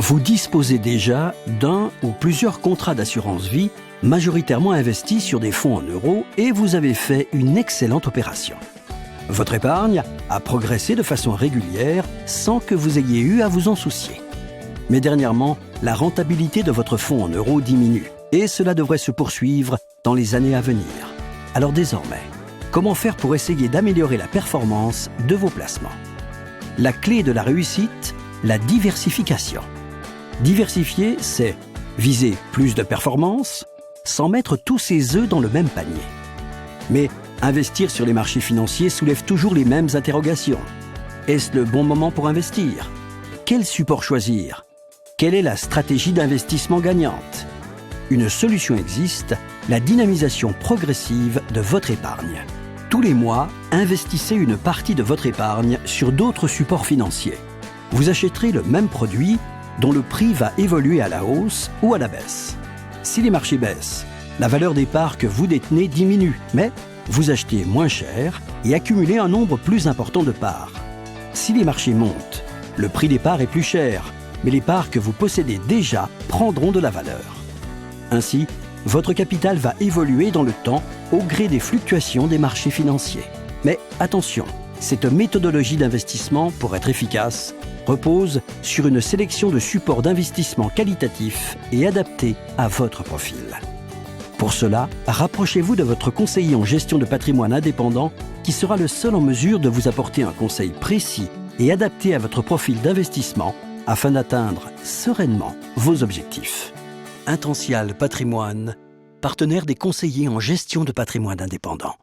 Vous disposez déjà d'un ou plusieurs contrats d'assurance vie majoritairement investis sur des fonds en euros et vous avez fait une excellente opération. Votre épargne a progressé de façon régulière sans que vous ayez eu à vous en soucier. Mais dernièrement, la rentabilité de votre fonds en euros diminue et cela devrait se poursuivre dans les années à venir. Alors désormais, comment faire pour essayer d'améliorer la performance de vos placements? La clé de la réussite, la diversification. Diversifier, c'est viser plus de performance sans mettre tous ses œufs dans le même panier. Mais investir sur les marchés financiers soulève toujours les mêmes interrogations. Est-ce le bon moment pour investir? Quel support choisir? Quelle est la stratégie d'investissement gagnante? Une solution existe, la dynamisation progressive de votre épargne. Tous les mois, investissez une partie de votre épargne sur d'autres supports financiers. Vous achèterez le même produit dont le prix va évoluer à la hausse ou à la baisse. Si les marchés baissent, la valeur des parts que vous détenez diminue, mais vous achetez moins cher et accumulez un nombre plus important de parts. Si les marchés montent, le prix des parts est plus cher, mais les parts que vous possédez déjà prendront de la valeur. Ainsi, votre capital va évoluer dans le temps au gré des fluctuations des marchés financiers. Mais attention, cette méthodologie d'investissement, pour être efficace, repose sur une sélection de supports d'investissement qualitatifs et adaptés à votre profil. Pour cela, rapprochez-vous de votre conseiller en gestion de patrimoine indépendant qui sera le seul en mesure de vous apporter un conseil précis et adapté à votre profil d'investissement afin d'atteindre sereinement vos objectifs. Intensial Patrimoine, partenaire des conseillers en gestion de patrimoine indépendant.